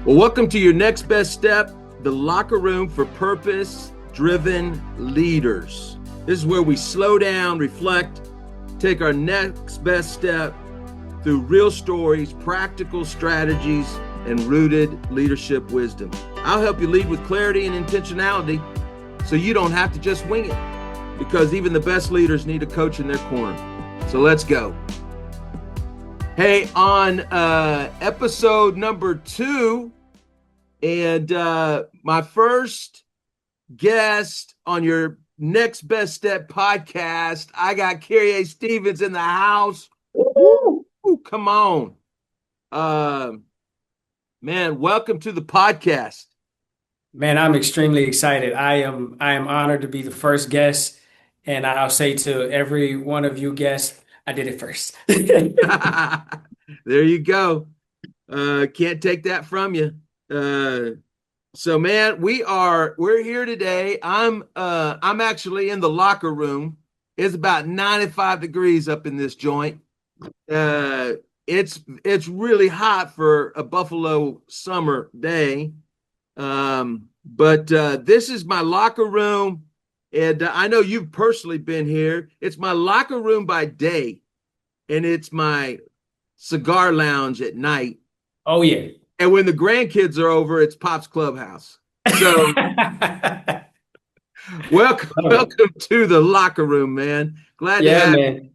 Well, welcome to your next best step, the locker room for purpose-driven leaders. This is where we slow down, reflect, take our next best step through real stories, practical strategies, and rooted leadership wisdom. I'll help you lead with clarity and intentionality so you don't have to just wing it, because even the best leaders need a coach in their corner. So let's go. Hey, on episode number 2, and my first guest on your Next Best Step podcast, I got Kyria Stephens in the house. Woo! Come on. Man, welcome to the podcast. Man, I'm extremely excited. I am honored to be the first guest, and I'll say to every one of you guests, I did it first. There you go. Can't take that from you. So man, we're here today. I'm actually in the locker room. It's about 95 degrees up in this joint. It's really hot for a Buffalo summer day. But this is my locker room, and I know you've personally been here. It's my locker room by day, and it's my cigar lounge at night. Oh yeah. And when the grandkids are over, it's Pop's Clubhouse. So welcome to the locker room, man. Glad to Yeah, have you. man.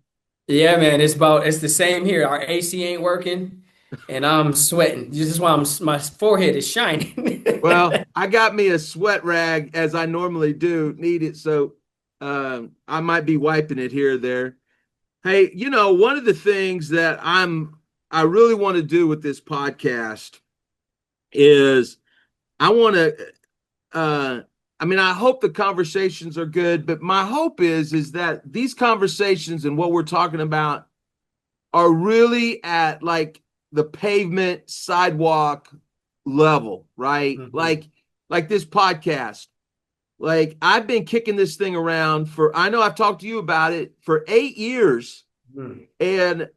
Yeah, man. It's the same here. Our AC ain't working, and I'm sweating. This is why my forehead is shining. Well, I got me a sweat rag as I normally do, need it. So I might be wiping it here or there. Hey, one of the things that I really want to do with this podcast is I want to, I hope the conversations are good, but my hope is that these conversations and what we're talking about are really at like the pavement sidewalk level, right? Mhm. Like this podcast. Like I've been kicking this thing around I know I've talked to you about it for 8 years, Mhm. and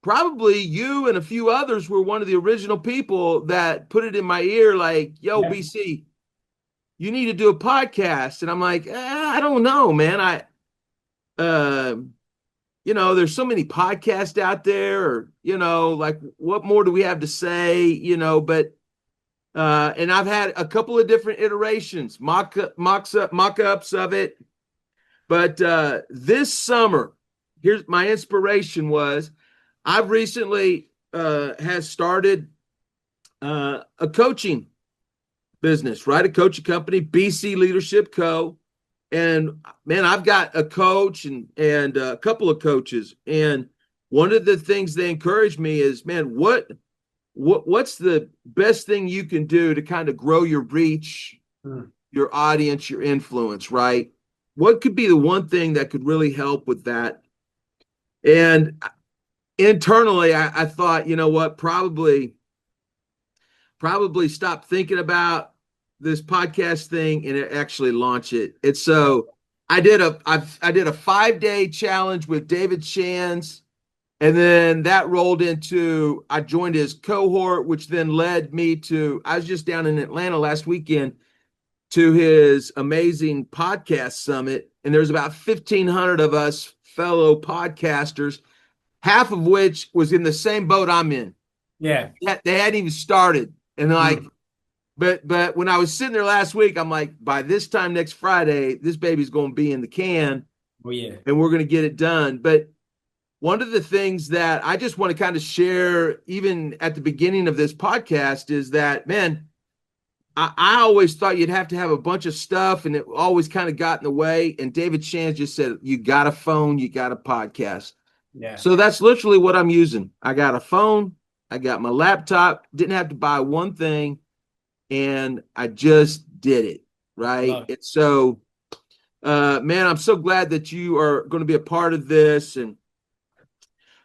probably you and a few others were one of the original people that put it in my ear like, yo, Yeah. BC, you need to do a podcast. And I'm like, I don't know, man. Uh, there's so many podcasts out there, or, like what more do we have to say, but and I've had a couple of different iterations, mock-ups of it. But this summer, here's my inspiration was I've recently has started a coaching business, right? A coaching company, BC Leadership Co. And man, I've got a coach and a couple of coaches. And one of the things they encourage me is, man, what's the best thing you can do to kind of grow your reach, Mhm. your audience, your influence, right? What could be the one thing that could really help with that? And internally, I thought, you know what, probably stop thinking about this podcast thing and actually launch it. And so I did a 5-day challenge with David Shands. And then that rolled into, I joined his cohort, which then led me to, I was just down in Atlanta last weekend to his amazing podcast summit. And there's about 1,500 of us fellow podcasters, half of which was in the same boat I'm in. Yeah. They hadn't even started. And like, Mhm. but when I was sitting there last week, I'm like, by this time next Friday, this baby's going to be in the can Oh yeah. and we're going to get it done. But one of the things that I just want to kind of share, even at the beginning of this podcast, is that, man, I always thought you'd have to have a bunch of stuff, and it always kind of got in the way. And David Shands just said, you got a phone, you got a podcast. Yeah. So that's literally what I'm using. I got a phone, I got my laptop, didn't have to buy one thing, and I just did it, right? Love it. And so, man, I'm so glad that you are going to be a part of this. And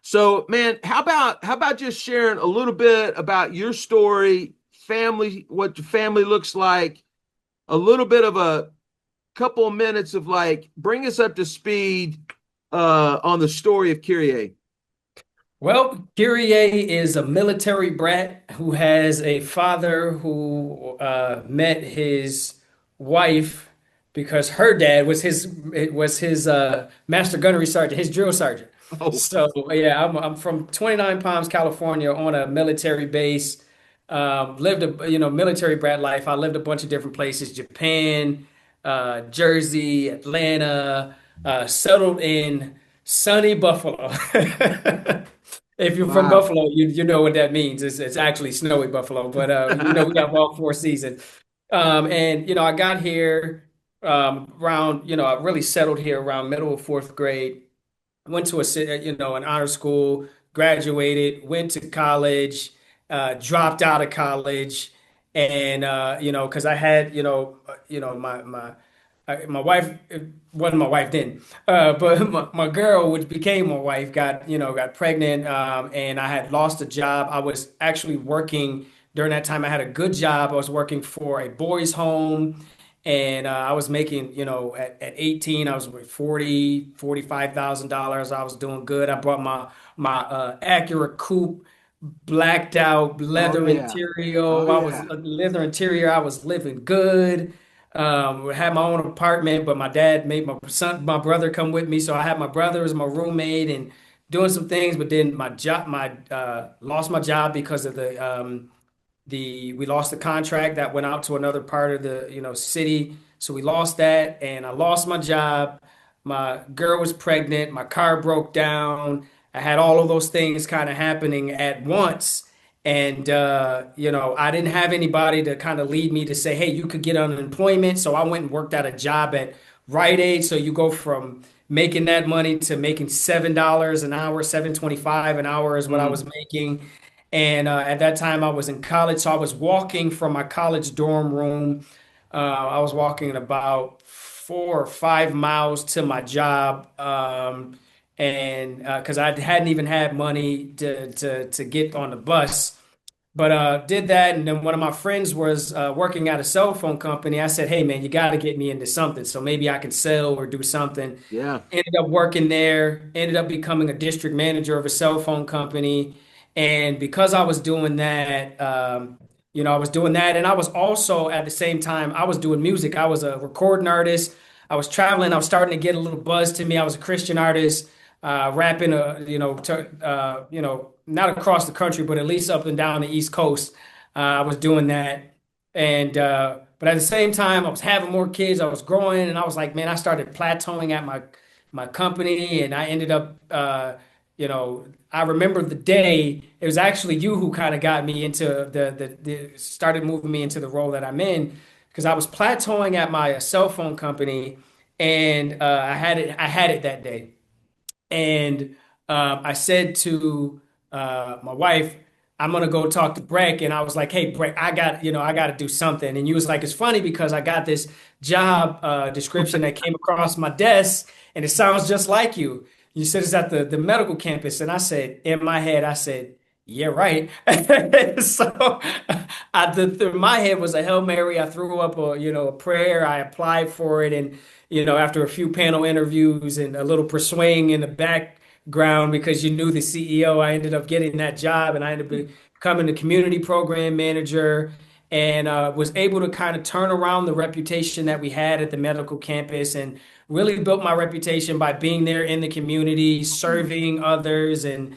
so, man, how about just sharing a little bit about your story, family, what your family looks like, a little bit of a couple of minutes of like bring us up to speed on the story of Kyria. Well, Kyrie is a military brat who has a father who met his wife because her dad was his master gunnery sergeant, his drill sergeant. Oh, So yeah, I'm from 29 Palms, California, on a military base. Lived a military brat life. I lived a bunch of different places: Japan, Jersey, Atlanta. Settled in sunny Buffalo. If you're from wow. Buffalo, you know what that means. It's actually snowy Buffalo, but we have all four seasons. And I got here around, I really settled here around middle of fourth grade. Went to an honor school, graduated, went to college, dropped out of college, and because I had, my wife, it wasn't my wife then, but my girl, which became my wife, got pregnant, and I had lost a job. I was actually working during that time. I had a good job. I was working for a boys' home, and I was making, at 18, I was with $45,000. I was doing good. I brought my Acura coupe, blacked out Oh leather yeah. Oh interior. I was yeah. leather interior. I was living good. Had my own apartment, but my dad made my brother come with me. So I had my brother as my roommate and doing some things. But then my lost my job because of the we lost the contract that went out to another part of the city. So we lost that, and I lost my job. My girl was pregnant. My car broke down. I had all of those things kind of happening at once. And I didn't have anybody to kind of lead me to say, hey, you could get unemployment. So I went and worked at a job at Rite Aid. So you go from making that money to making $7 an hour, 7.25 an hour is what I was Mm. making. And at that time, I was in college, so I was walking from my college dorm room. I was walking about 4 or 5 miles to my job, and because I hadn't even had money to get on the bus. But did that, and then one of my friends was working at a cell phone company. I said, "Hey, man, you got to get me into something, so maybe I can sell or do something." Yeah. Ended up working there. Ended up becoming a district manager of a cell phone company, and because I was doing that, I was doing that, and I was also at the same time I was doing music. I was a recording artist. I was traveling. I was starting to get a little buzz to me. I was a Christian artist, rapping, not across the country, but at least up and down the East Coast. I was doing that, and but at the same time, I was having more kids. I was growing, and I was like, man, I started plateauing at my company, and I ended up, I remember the day. It was actually you who kind of got me into the started moving me into the role that I'm in because I was plateauing at my cell phone company, and I had it that day. And I said to my wife, I'm gonna go talk to Breck. And I was like, hey, Breck, I got to do something. And you was like, it's funny because I got this job description that came across my desk and it sounds just like you. You said it's at the medical campus. And I said, in my head, I said, yeah, right. So my head was a Hail Mary. I threw up a prayer. I applied for it. And after a few panel interviews and a little persuading in the background because you knew the CEO, I ended up getting that job and I ended up becoming the community program manager and was able to kind of turn around the reputation that we had at the medical campus and really built my reputation by being there in the community, serving others and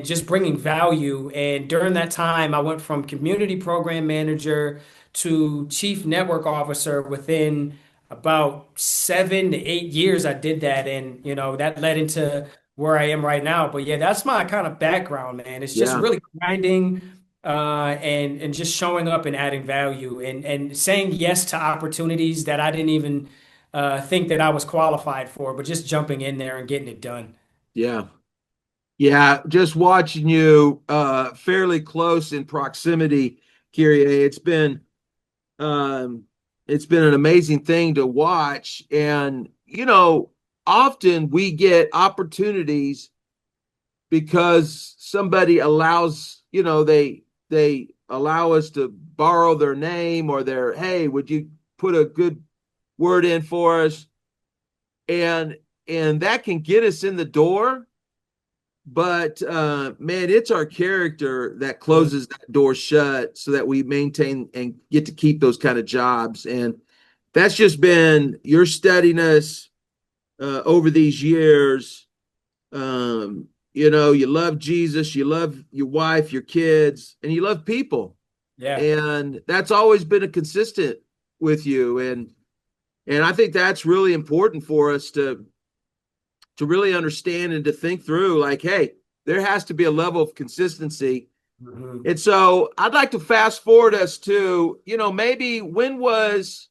just bringing value. And during that time, I went from community program manager to chief network officer within about 7 to 8 years. I did that, and that led into where I am right now. But yeah, that's my kind of background, man. It's just Yeah. really grinding and just showing up and adding value and saying yes to opportunities that I didn't even think that I was qualified for, but just jumping in there and getting it done. Yeah. Yeah. Just watching you fairly close in proximity, Kyrie, um it's been an amazing thing to watch. And often we get opportunities because somebody allows, they allow us to borrow their name or their, hey, would you put a good word in for us? And that can get us in the door, but man, it's our character that Mhm. closes that door shut so that we maintain and get to keep those kind of jobs. And that's just been your steadiness over these years. You love Jesus, you love your wife, your kids, and you love people. Yeah. And that's always been a consistent with you. And I think that's really important for us to really understand and to think through like, hey, there has to be a level of consistency. Mhm. And so I'd like to fast forward us to, maybe when was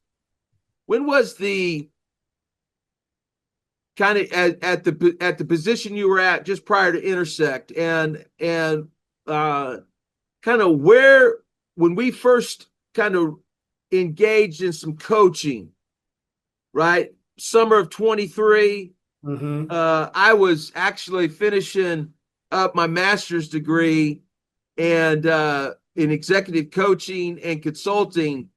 the kind of at the position you were at just prior to intersect, and uh kind of where, when we first kind of engaged in some coaching, right? Summer of 23. Mhm. I was actually finishing up my master's degree and in executive coaching and consulting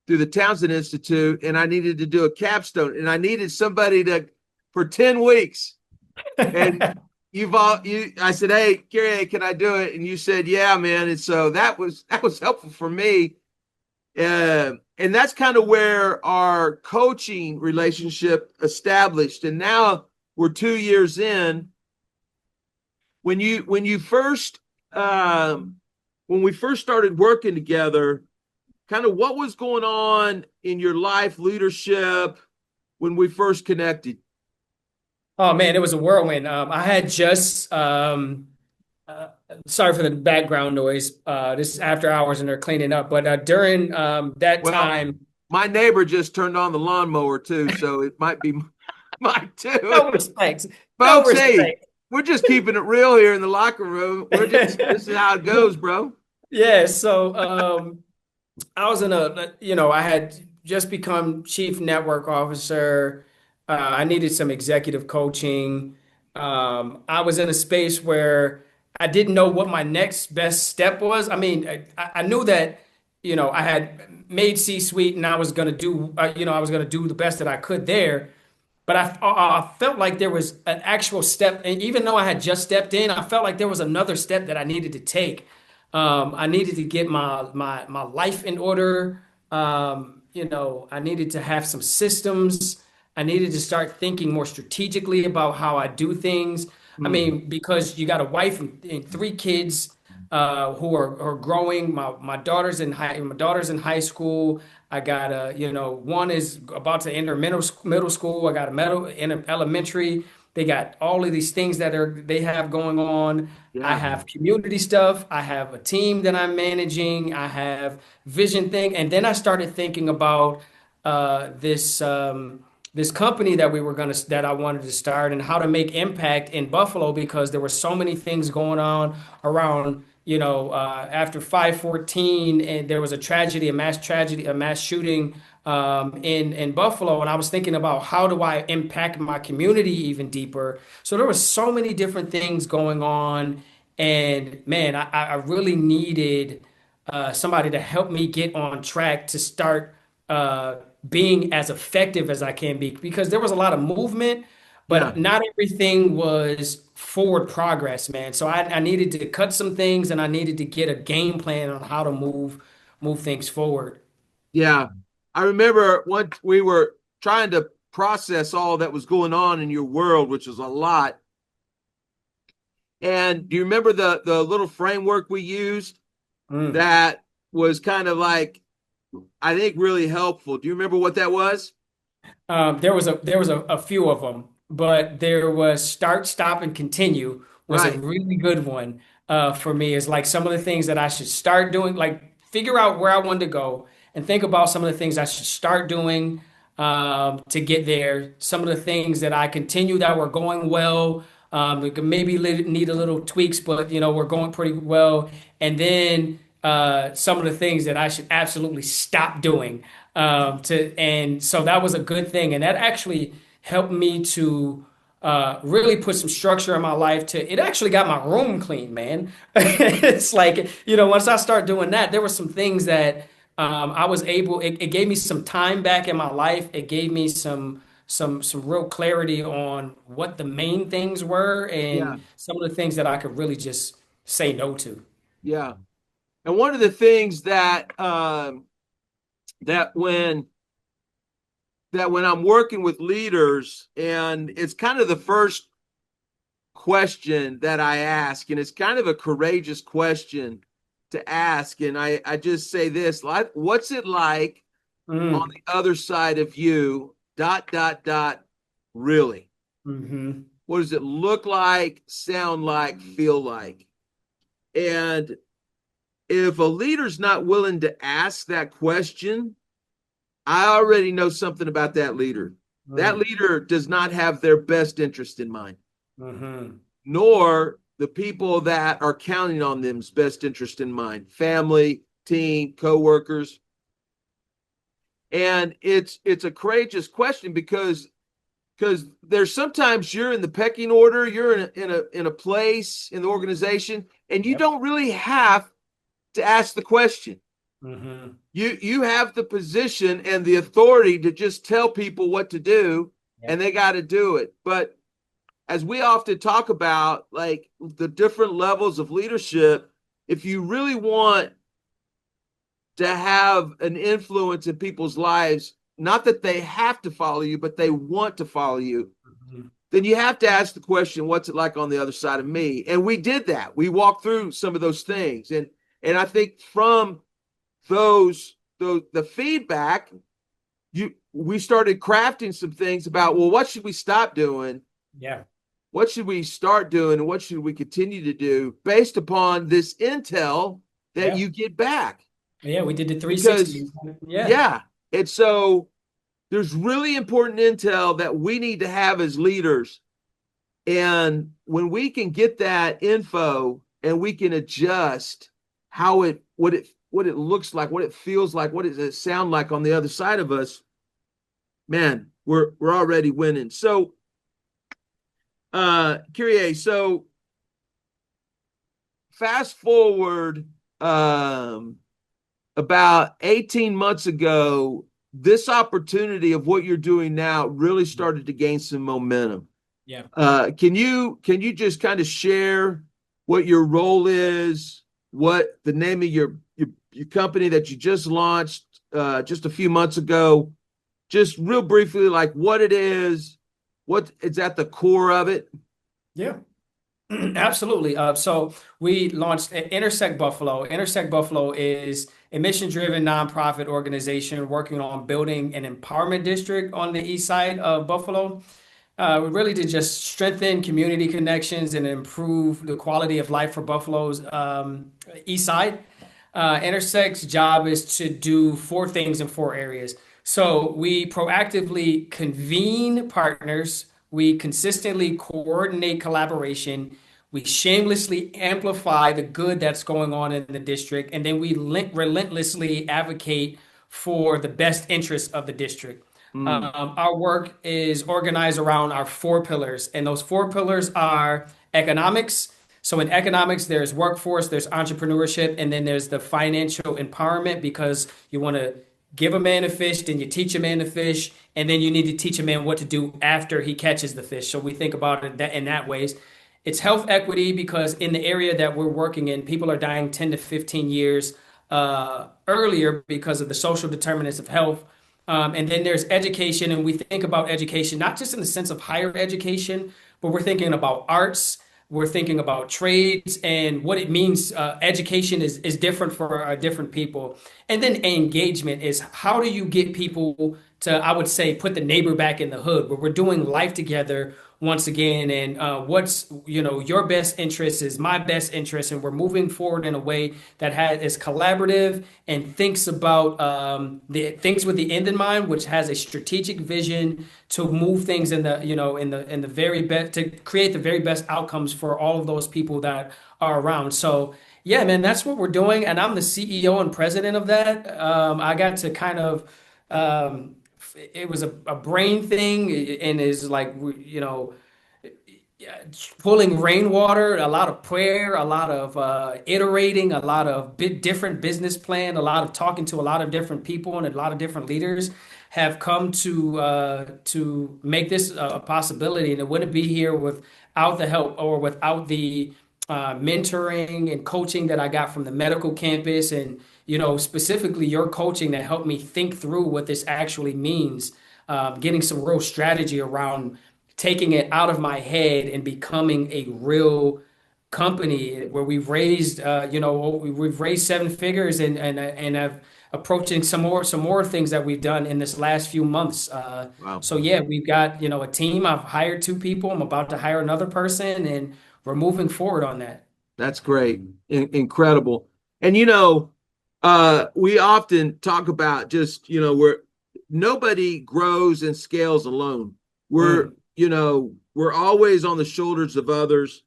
through the Townsend Institute, and I needed to do a capstone, and I needed somebody to for 10 weeks. And I said, hey, Kyria, can I do it? And you said, yeah, man. And so that was helpful for me. And that's kind of where our coaching relationship established. And now we're 2 years in. When you first when we first started working together, kind of what was going on in your life leadership when we first connected? Oh man, it was a whirlwind. I had just uh, sorry for the background noise. This is after hours and they're cleaning up. But during that Well, time, my neighbor just turned on the lawnmower too, so it might be mine too. no respect, no Folks, hey, respect. we're just keeping it real here in the locker room. This is how it goes, bro. Yeah, so I was in I had just become chief network officer. I needed some executive coaching. I was in a space where I didn't know what my next best step was. I mean, I knew that, I had made C-suite and I was going to do, I was going to do the best that I could there. But I felt like there was an actual step, and even though I had just stepped in, I felt like there was another step that I needed to take. I needed to get my life in order. I needed to have some systems. I needed to start thinking more strategically about how I do things. I Hmm. mean, because you got a wife and three kids who are growing. My daughter's in high school. I got one is about to enter middle school. I got a middle in elementary. They got all of these things they have going on. I Yeah, have community stuff. I have a team that I'm managing. I have vision thing, and then I started thinking about this company that I wanted to start and how to make impact in Buffalo because there were so many things going on around, after 5/14 and there was a mass shooting in Buffalo. And I was thinking about how do I impact my community even deeper. So there were so many different things going on. And man, I really needed somebody to help me get on track to start uh, being as effective as I can be because there was a lot of movement, yeah, but not everything was forward progress, man. So I needed to cut some things and I needed to get a game plan on how to move things forward. yeah. I remember once we were trying to process all that was going on in your world, which was a lot. And do you remember the little framework we used Mm. that was kind of like, I think, really helpful? Do you remember what that was? There was a few of them, but there was start, stop, and continue was a Right. really good one for me. Is like some of the things that I should start doing, like figure out where I want to go and think about some of the things I should start doing to get there. Some of the things that I continue that were going well. We could maybe need a little tweaks, but we're going pretty well. And then some of the things that I should absolutely stop doing. And so that was a good thing, and that actually helped me to really put some structure in my life. It actually got my room clean, man. It's like once I start doing that, there were some things that I was able. It gave me some time back in my life. It gave me some real clarity on what the main things were Yeah. and some of the things that I could really just say no to. Yeah. And one of the things that when I'm working with leaders, and it's kind of the first question that I ask, and it's kind of a courageous question to ask. And I just say this, like, what's it like on Mm. the other side of you, dot, dot, dot, really? Hmm. What does it look like, sound like, feel like? And if a leader's not willing to ask that question, I already know something about that leader. That Mm. leader does not have their best interest in mind, Hmm. nor the people that are counting on them's best interest in mind, family, team, coworkers. And it's a courageous question because there's sometimes you're in the pecking order, you're in a place in the organization, and you Yep. don't really have to ask the question. Hmm. You have the position and the authority to just tell people what to do, and Yep. they got to do it. But as we often talk about, like the different levels of leadership, if you really want to have an influence in people's lives, not that they have to follow you, but they want to follow you, Hmm. then you have to ask the question, what's it like on the other side of me? And we did that. We walked through some of those things. And I think from those the feedback, we started crafting some things about, well, what should we stop doing? Yeah. What should we start doing? And what should we continue to do based upon this intel that Yeah. you get back? Yeah. We did the Because 360. Yeah. yeah. And so there's really important intel that we need to have as leaders. And when we can get that info and we can adjust how what it looks like, what it feels like, what does it sound like on the other side of us, man, we're already winning. So Kyrie, so fast forward about 18 months ago, this opportunity of what you're doing now really started to gain some momentum. Yeah. Can you just kind of share what your role is, what the name of your company that you just launched just a few months ago, just real briefly, like what it is, what is at the core of it? Yeah. Absolutely. So we launched Intersect Buffalo. Intersect Buffalo is a mission-driven nonprofit organization working on building an empowerment district on the east side of Buffalo. Really to just strengthen community connections and improve the quality of life for Buffalo's east side. Intersect's job is to do four things in four areas. So we proactively convene partners, we consistently coordinate collaboration, we shamelessly amplify the good that's going on in the district, and then we relentlessly advocate for the best interests of the district. Mm, Our work is organized around our four pillars, and those four pillars are economics. So in economics, there's workforce, there's entrepreneurship, and then there's the financial empowerment because you want to give a man a fish, then you teach a man to fish, and then you need to teach a man what to do after he catches the fish. So we think about it that in that ways. It's health equity because in the area that we're working in, people are dying 10 to 15 years earlier because of the social determinants of health. And then there's education, and we think about education not just in the sense of higher education, but we're thinking about arts, we're thinking about trades, and what it means. Education is different for different people. And then engagement is how do you get people to, I would say, put the neighbor back in the hood, where we're doing life together once again, and what's your best interest is my best interest, and we're moving forward in a way that is collaborative and thinks about the things with the end in mind, which has a strategic vision to move things in the in the very best, to create the very best outcomes for all of those people that are around. So yeah, man, that's what we're doing, and I'm the CEO and president of that. I got to kind of it was a brain thing and is like pulling rainwater, a lot of prayer, a lot of iterating, a lot of different business plan, a lot of talking to a lot of different people and a lot of different leaders have come to make this a possibility. And it wouldn't be here without the help or without the mentoring and coaching that I got from the medical campus, and specifically your coaching that helped me think through what this actually means, getting some real strategy around taking it out of my head and becoming a real company where we've raised seven figures, and have approaching some more things that we've done in this last few months. Wow. So yeah, we've got a team. I've hired two people. I'm about to hire another person, and we're moving forward on that. That's great. Incredible. And we often talk about just, where nobody grows and scales alone. We're, Mm, we're always on the shoulders of others.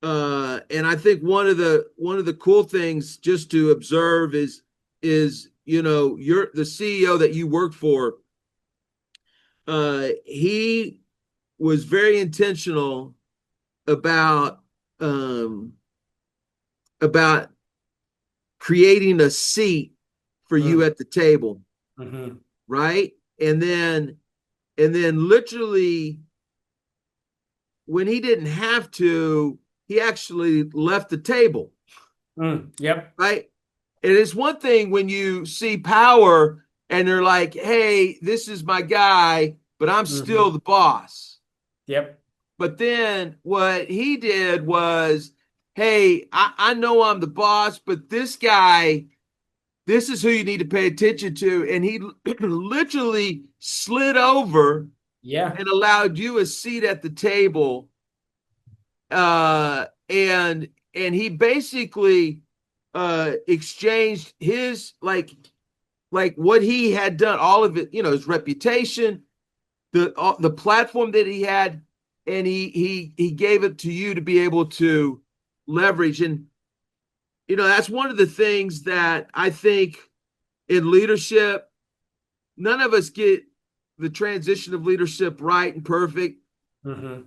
And I think one of the cool things just to observe is you're the CEO that you work for. He was very intentional about um, about creating a seat for you mm, at the table, hmm. right? And then literally when he didn't have to, he actually left the table, Yep. right? And it's one thing when you see power and they're like, hey, this is my guy, but I'm still Hmm. the boss. Yep. But then what he did was, hey, I know I'm the boss, but this guy, this is who you need to pay attention to. And he literally slid over Yeah. and allowed you a seat at the table. And he basically exchanged his like what he had done, all of it, his reputation, the platform that he had, and he gave it to you to be able to leverage. And that's one of the things that I think in leadership, none of us get the transition of leadership right and perfect. Hmm.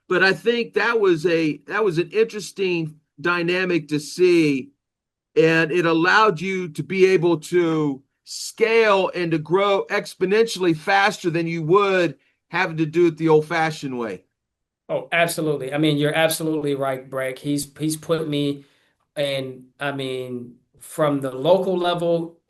But I think that was an interesting dynamic to see, and it allowed you to be able to scale and to grow exponentially faster than you would having to do it the old-fashioned way. Oh, absolutely. I mean, you're absolutely right, Breck. He's put me, and I mean, from the local level,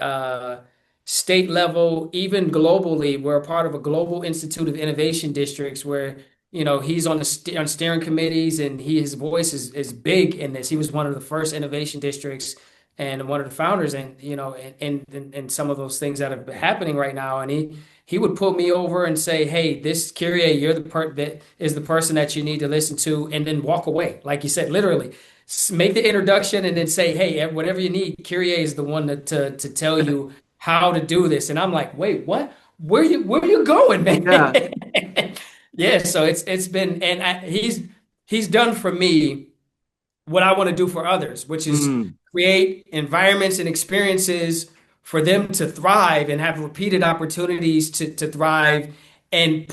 state level, even globally, we're a part of a global institute of innovation districts where, he's on on steering committees, and his voice is big in this. He was one of the first innovation districts and one of the founders, and in some of those things that are happening right now. And he would put me over and say, "Hey, this Kyria, you're that is the person that you need to listen to," and then walk away, like you said, literally make the introduction and then say, "Hey, whatever you need, Kyria is the one to tell you how to do this." And I'm like, "Wait, what? Where you going, Yeah. man?" Yeah, so it's been, and he's done for me what I want to do for others, which is Mm. create environments and experiences for them to thrive and have repeated opportunities to thrive, and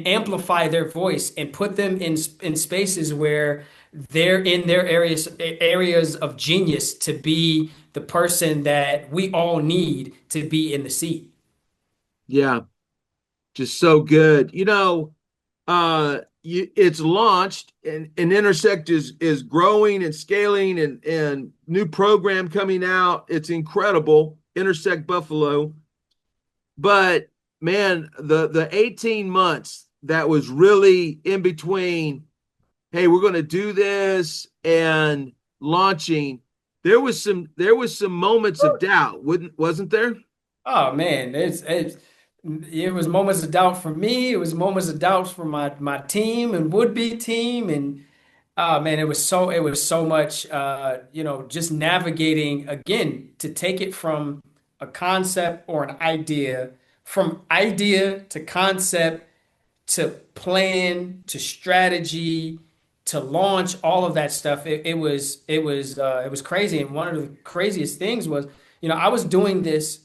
amplify their voice and put them in spaces where they're in their areas of genius to be the person that we all need to be in the seat. Yeah. Just so good. It's launched, and Intersect is growing and scaling, and new program coming out. It's incredible. Intersect Buffalo. But man, the 18 months that was really in between, hey, we're going to do this, and launching, there was some moments of doubt, wasn't there? Oh man, it was moments of doubt for me. It was moments of doubt for my team and would be team, and oh man, it was so much, just navigating again to take it from a concept or an idea, from idea to concept to plan to strategy to launch, all of that stuff. It was crazy, and one of the craziest things was, I was doing this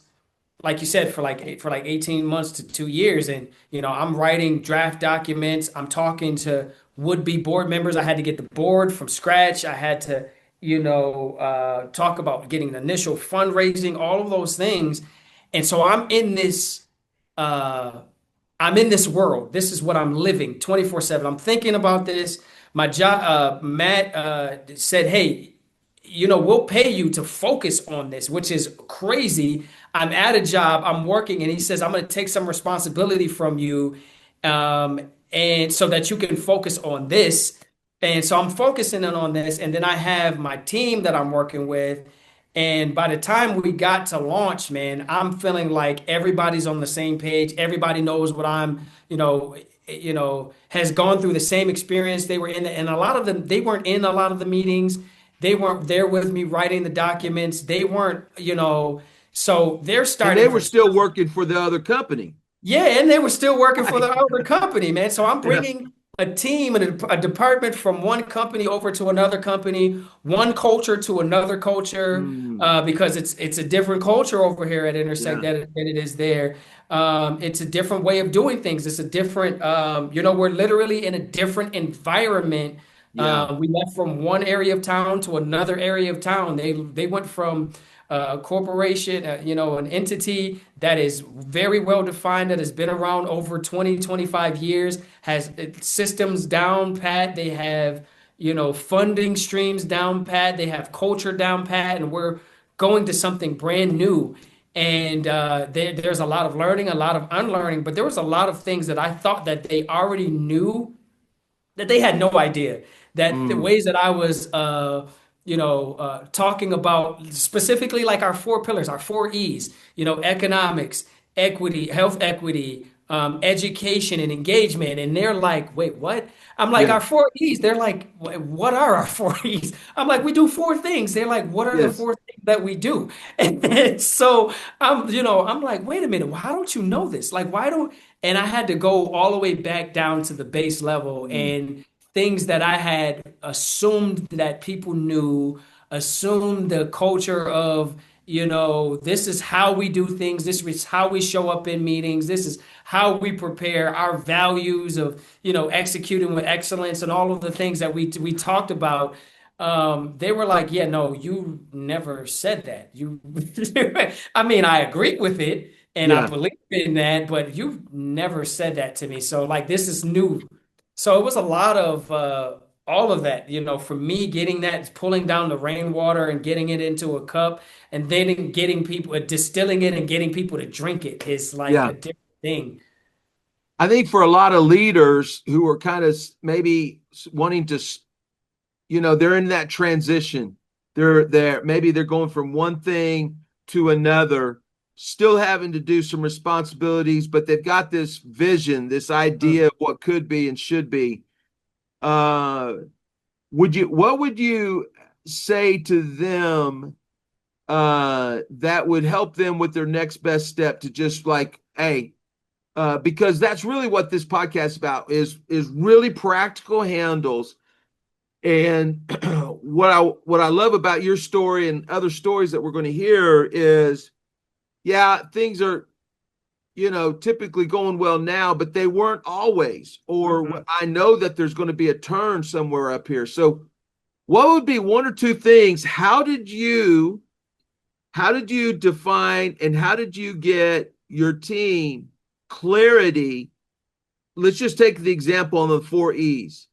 like you said, for like 18 months to 2 years. And, I'm writing draft documents. I'm talking to would-be board members. I had to get the board from scratch. I had to, talk about getting the initial fundraising, all of those things. And so uh, I'm in this world. This is what I'm living 24/7. I'm thinking about this. My job, Matt said, "Hey, we'll pay you to focus on this," which is crazy. I'm at a job, I'm working, and he says, "I'm going to take some responsibility from you, and so that you can focus on this." And so I'm focusing in on this, and then I have my team that I'm working with. And by the time we got to launch, man, I'm feeling like everybody's on the same page. Everybody knows what has gone through the same experience. They were in and a lot of them, they weren't in a lot of the meetings. They weren't there with me writing the documents. They weren't, so they're And they starting were from still working for the other company. yeah, and they were still working for the Right. other company, man. So I'm Yeah. bringing a team and a department from one company over to another company, one culture to another culture, Mm, because it's a different culture over here at Intersect yeah. than it is there. It's a different way of doing things. It's a different, we're literally in a different environment. Yeah. We left from one area of town to another area of town. They went from a corporation, an entity that is very well defined, that has been around over 20, 25 years, has systems down pat. They have, funding streams down pat. They have culture down pat, and we're going to something brand new. And there's a lot of learning, a lot of unlearning, but there was a lot of things that I thought that they already knew that they had no idea that the Mm, ways that I was, talking about specifically like our four pillars, our four E's, economics, equity, health equity, education, and engagement. And they're like, wait, what? I'm like, yeah. our four E's. They're like, what are our four E's? I'm like, we do four things. They're like, what are the Yes. four things that we do? And so I'm like, wait a minute, how don't you know this? Like, why don't, and I had to go all the way back down to the base level Mm, and things that I had assumed that people knew, assumed the culture of, this is how we do things, this is how we show up in meetings, this is how we prepare our values of, executing with excellence and all of the things that we talked about. They were like, yeah, no, you never said that. You, I mean, I agree with it and I yeah. believe in that, but you never said that to me. So like this is new. So it was a lot of all of that, for me getting that, pulling down the rainwater and getting it into a cup and then getting people distilling it and getting people to drink it is like Yeah. a different thing. I think for a lot of leaders who are kind of maybe wanting to, they're in that transition. Maybe they're going from one thing to another, still having to do some responsibilities, but they've got this vision, this idea Mm. of what could be and should be. Uh, what would you say to them that would help them with their next best step to just like, hey, because that's really what this podcast is about is really practical handles. And what I love about your story and other stories that we're going to hear is, yeah, things are typically going well now, but they weren't always. Or Mhm. I know that there's going to be a turn somewhere up here. So, what would be one or two things? How did you define and how did you get your team clarity? Let's just take the example on the four E's.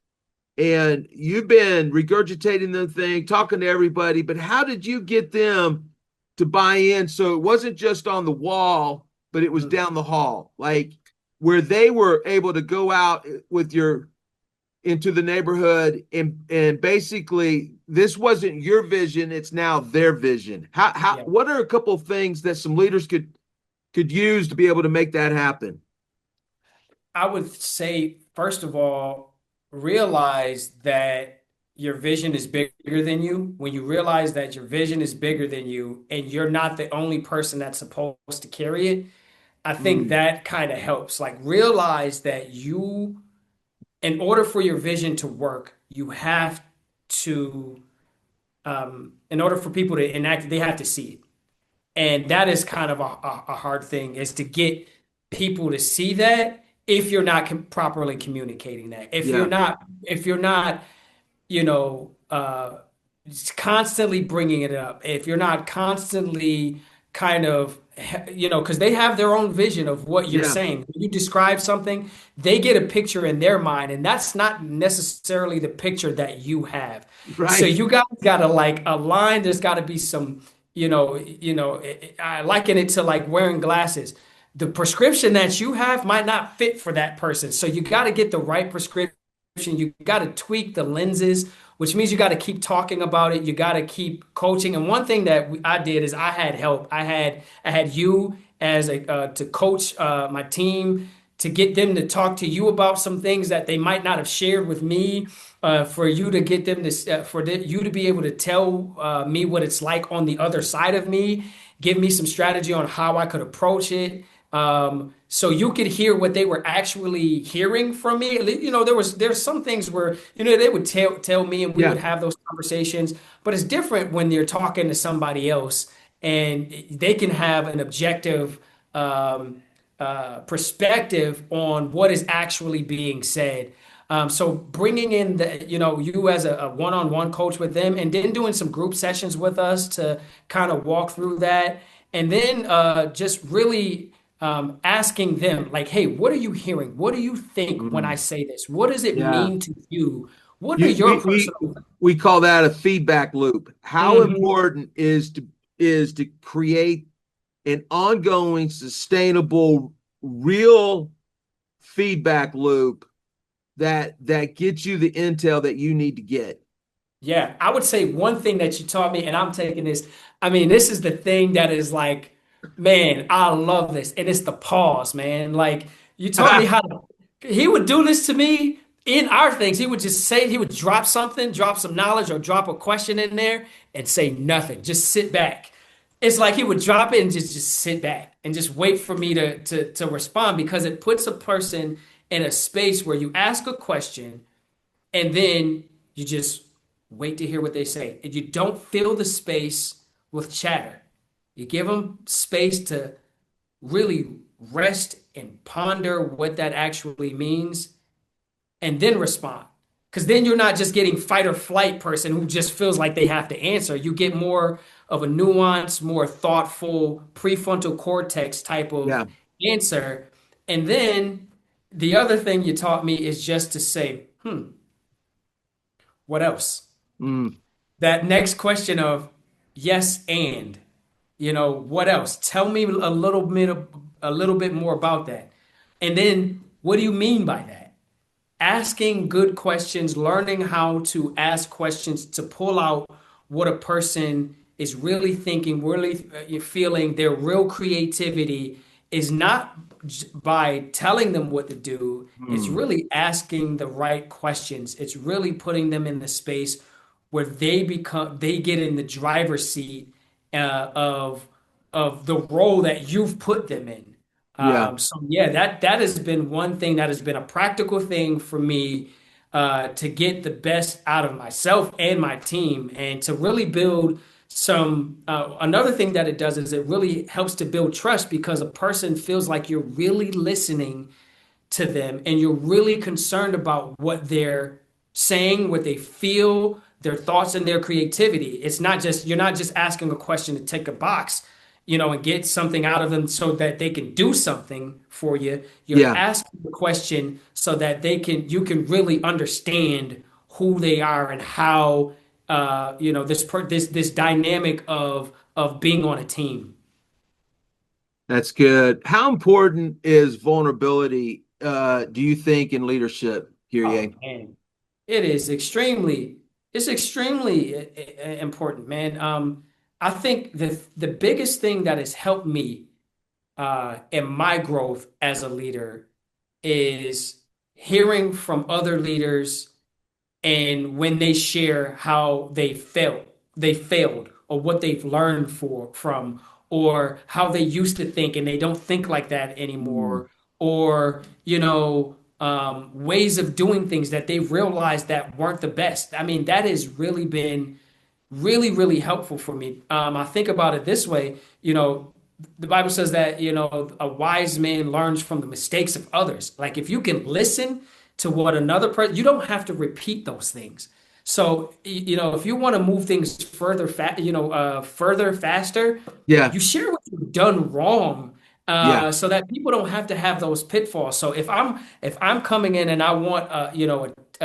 And you've been regurgitating the thing, talking to everybody, but how did you get them to buy in so it wasn't just on the wall, but it was Mm. down the hall, like where they were able to go out with your into the neighborhood and basically this wasn't your vision, it's now their vision. How Yeah. what are a couple of things that some leaders could use to be able to make that happen? I would say, first of all, realize that your vision is bigger than you. When you realize that your vision is bigger than you and you're not the only person that's supposed to carry it, I think Mm, that kind of helps. Like, realize that in order for your vision to work, you have to, in order for people to enact it, they have to see it. And that is kind of a hard thing is to get people to see that if you're not properly communicating that. Yeah. If you're not, you know, constantly bringing it up, if you're not constantly kind of, because they have their own vision of what you're Yeah. saying. When you describe something, they get a picture in their mind, and that's not necessarily the picture that you have. So Right. you guys got to like align. There's got to be some, I liken it to like wearing glasses. The prescription that you have might not fit for that person. So you got to get the right prescription. You got to tweak the lenses, which means you got to keep talking about it. You got to keep coaching. And one thing that I did is I had help. I had you as a to coach my team, to get them to talk to you about some things that they might not have shared with me. For you to get them to you to be able to tell me what it's like on the other side of me, give me some strategy on how I could approach it. So you could hear what they were actually hearing from me. There's some things where, they would tell me and we would Yeah. have those conversations, but it's different when you're talking to somebody else and they can have an objective perspective on what is actually being said. So bringing in you as a one-on-one coach with them, and then doing some group sessions with us to kind of walk through that, and then just really asking them like, hey, what are you hearing? What do you think when I Mm. say this? What does it Yeah. mean to you? What are You your personal? we call that a feedback loop. How Mhm. important is to create an ongoing, sustainable, real feedback loop that gets you the intel that you need to get. Yeah, I would say one thing that you taught me, and I'm taking this. I mean, this is the thing that is like, man, I love this. And it's the pause, man. Like, you taught me how to, he would do this to me in our things. He would just say, he would drop something, drop some knowledge, or drop a question in there and say nothing. Just sit back. It's like he would drop it and just sit back and just wait for me to respond, because it puts a person in a space where you ask a question and then you just wait to hear what they say. And you don't fill the space with chatter. You give them space to really rest and ponder what that actually means, and then respond. Because then you're not just getting fight or flight person who just feels like they have to answer. You get more of a nuanced, more thoughtful, prefrontal cortex type of Yeah. answer. And then the other thing you taught me is just to say, what else? Mm. That next question of yes and, what else? Tell me a little bit more about that. And then what do you mean by that? Asking good questions, learning how to ask questions to pull out what a person is really thinking, really feeling. Their real creativity is not by telling them what to do. It's Mm. really asking the right questions. It's really putting them in the space where they get in the driver's seat of the role that you've put them in. Yeah. So yeah, that has been one thing that has been a practical thing for me, to get the best out of myself and my team, and to really build some. Another thing that it does is it really helps to build trust, because a person feels like you're really listening to them and you're really concerned about what they're saying, what they feel, their thoughts and their creativity. It's not just You're not just asking a question to tick a box, and get something out of them so that they can do something for you. You're Yeah. asking the question so that you can really understand who they are and how this dynamic of being on a team. That's good. How important is vulnerability, do you think, in leadership, Oh Kyrie? man, it's extremely important, man. I think the biggest thing that has helped me in my growth as a leader is hearing from other leaders, and when they share how they failed, or what they've learned from, or how they used to think and they don't think like that Mm. anymore, or ways of doing things that they realized that weren't the best. I mean, that has really been really, really helpful for me. I think about it this way. the Bible says that, a wise man learns from the mistakes of others. Like if you can listen to what another person, you don't have to repeat those things. So, if you want to move things further faster, Yeah. you share what you've done wrong, Yeah. so that people don't have to have those pitfalls. So if I'm coming in and I want a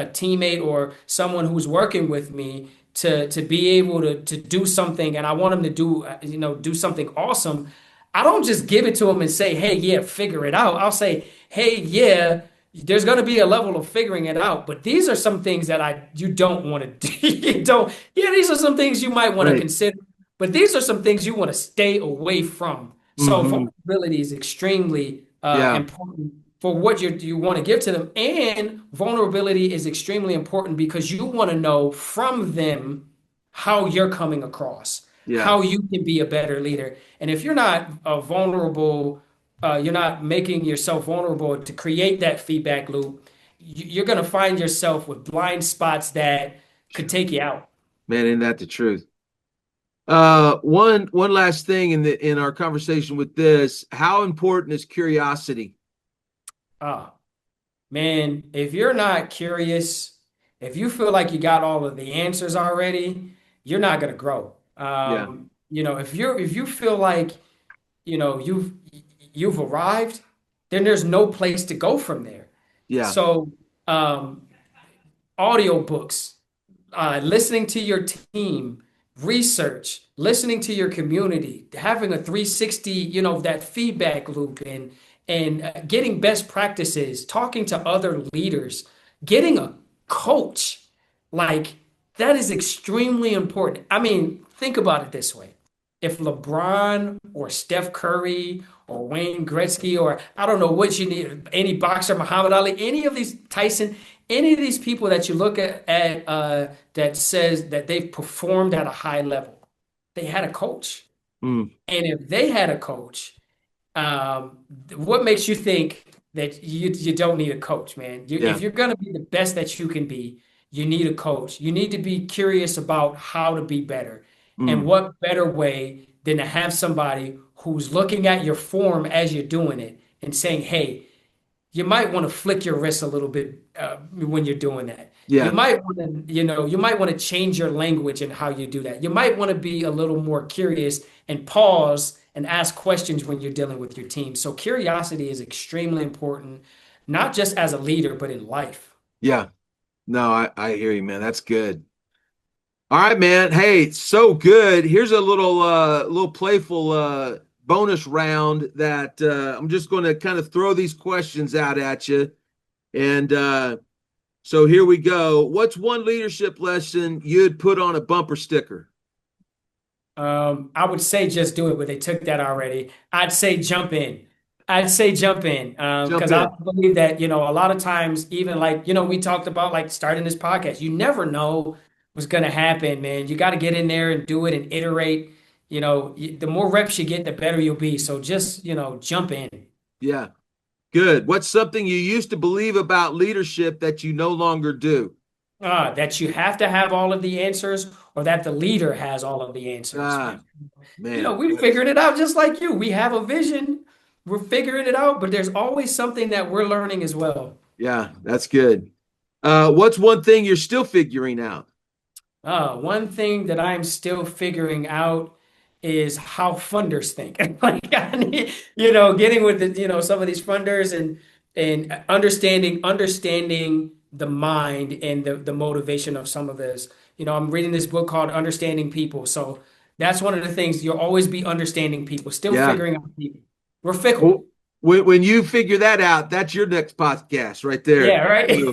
teammate or someone who's working with me to be able to do something, and I want them to do something awesome, I don't just give it to them and say, "Hey, yeah, figure it out." I'll say, "Hey, yeah, there's going to be a level of figuring it out, but these are some things that you don't want to do. You don't, yeah, these are some things you might want to Right. consider, but these are some things you want to stay away from." So Hmm. vulnerability is extremely Yeah. important for what you want to give to them, and vulnerability is extremely important because you want to know from them how you're coming across, Yeah. how you can be a better leader. And if you're not vulnerable, you're not making yourself vulnerable to create that feedback loop, you're going to find yourself with blind spots that could take you out. Man, isn't that the truth? One last thing in our conversation with this, how important is curiosity? Ah, man, if you're not curious, if you feel like you got all of the answers already, you're not going to grow. Yeah. If you feel like, you've arrived, then there's no place to go from there. Yeah. So, audiobooks, listening to your team, research, listening to your community, having a 360, that feedback loop, and getting best practices, talking to other leaders, getting a coach, like that is extremely important. I mean, think about it this way. If LeBron or Steph Curry or Wayne Gretzky, or I don't know what you need, any boxer, Muhammad Ali, any of these, Tyson, any of these people that you look at, that says that they've performed at a high level, they had a coach. Mm. And if they had a coach, what makes you think that you don't need a coach, man? Yeah. If you're going to be the best that you can be, you need a coach. You need to be curious about how to be better. And Mm. what better way than to have somebody who's looking at your form as you're doing it and saying, "Hey, you might want to flick your wrist a little bit when you're doing that. You Yeah. might want to, you might want to change your language and how you do that. You might want to be a little more curious and pause and ask questions when you're dealing with your team." So curiosity is extremely important, not just as a leader, but in life. Yeah. No, I hear you, man. That's good. All right, man. Hey, so good. Here's a little playful bonus round that I'm just going to kind of throw these questions out at you. And so here we go. What's one leadership lesson you'd put on a bumper sticker? I would say just do it, but they took that already. I'd say jump in. I'd say jump in, Jump because I in. believe that, a lot of times, even like, we talked about like starting this podcast, you never know what's going to happen, man. You got to get in there and do it and iterate. The more reps you get, the better you'll be. So just, jump in. Yeah. Good. What's something you used to believe about leadership that you no longer do? That you have to have all of the answers, or that the leader has all of the answers, man. Ah, man. We figured it out just like you. We have a vision. We're figuring it out, but there's always something that we're learning as well. Yeah, that's good. What's one thing you're still figuring out? One thing that I'm still figuring out is how funders think. Like, I need, getting with some of these funders, and understanding the mind and the motivation of some of this. I'm reading this book called Understanding People. So that's one of the things. You'll always be understanding people, still Yeah. figuring out people. We're fickle. Well, when you figure that out, that's your next podcast right there. Yeah, So,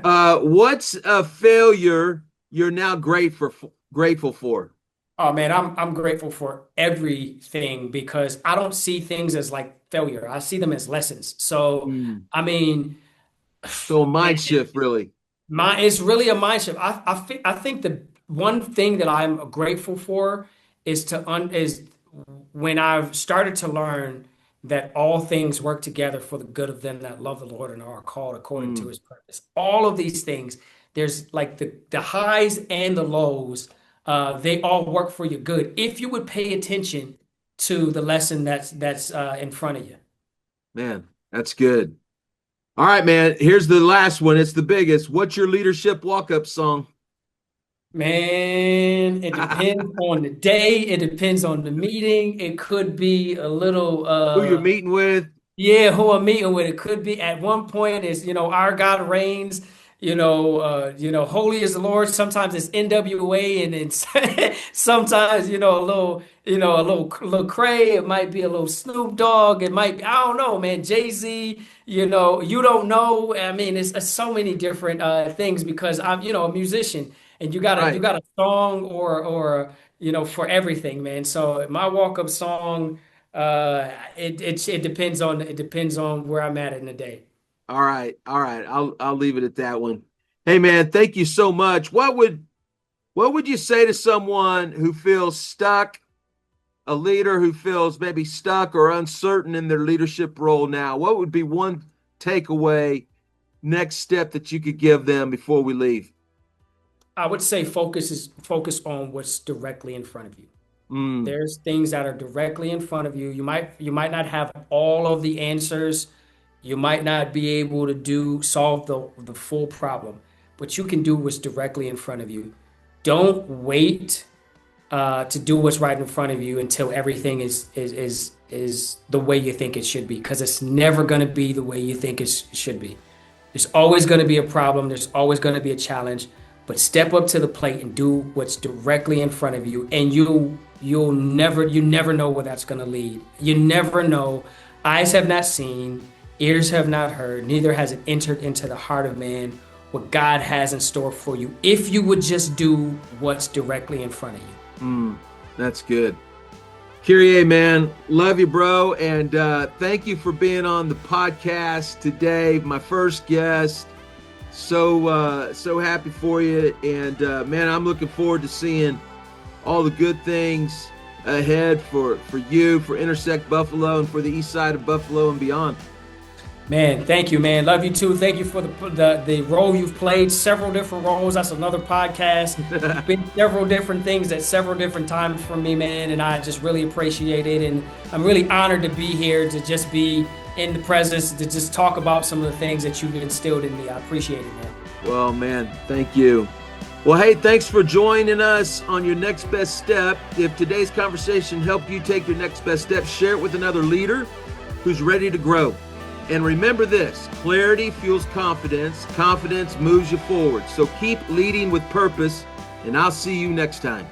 right. what's a failure you're now grateful for? Oh man, I'm grateful for everything because I don't see things as like failure. I see them as lessons. So, Mm. I mean, So a man, mind shift, really. it's really a mind shift. I think the one thing that I'm grateful for is when I've started to learn that all things work together for the good of them that love the Lord and are called according to Mm. his purpose. All of these things, there's like the highs and the lows, they all work for your good if you would pay attention to the lesson that's in front of you. Man, that's good. All right, man. Here's the last one. It's the biggest. What's your leadership walk-up song? Man, it depends on the day. It depends on the meeting. It could be a little Who you're meeting with? yeah, who I'm meeting with. It could be at one point it's, our God reigns, holy is the Lord. Sometimes it's NWA, and then sometimes, a little Cray. It might be a little Snoop Dogg. It might be, I don't know, man, Jay-Z, you don't know. I mean, it's so many different things because I'm, a musician, and you Right. got a song or for everything, man. So my walk-up song. It depends on where I'm at in the day. All right. All right. I'll leave it at that one. Hey, man, thank you so much. What would you say to someone who feels stuck, a leader who feels maybe stuck or uncertain in their leadership role now? What would be one takeaway, next step that you could give them before we leave? I would say focus on what's directly in front of you. Mm, There's things that are directly in front of you. You might not have all of the answers. You might not be able to solve the full problem, but you can do what's directly in front of you. Don't wait to do what's right in front of you until everything is the way you think it should be, because it's never going to be the way you think it should be. There's always going to be a problem. There's always going to be a challenge, but step up to the plate and do what's directly in front of you, and you never know where that's going to lead. You never know. Eyes have not seen, ears have not heard, neither has it entered into the heart of man what God has in store for you if you would just do what's directly in front of you. that's good. Kyrie, man, love you, bro. And thank you for being on the podcast today. My first guest. So happy for you. And man, I'm looking forward to seeing all the good things ahead for you, for Intersect Buffalo, and for the east side of Buffalo and beyond. Man, thank you, man. Love you too. Thank you for the role you've played, several different roles. That's another podcast. You've been several different things at several different times for me, man, and I just really appreciate it. And I'm really honored to be here, to just be in the presence, to just talk about some of the things that you've instilled in me. I appreciate it, man. Well, man, thank you. Well, hey, thanks for joining us on your next best step. If today's conversation helped you take your next best step, share it with another leader who's ready to grow. And remember this: clarity fuels confidence. Confidence moves you forward. So keep leading with purpose, and I'll see you next time.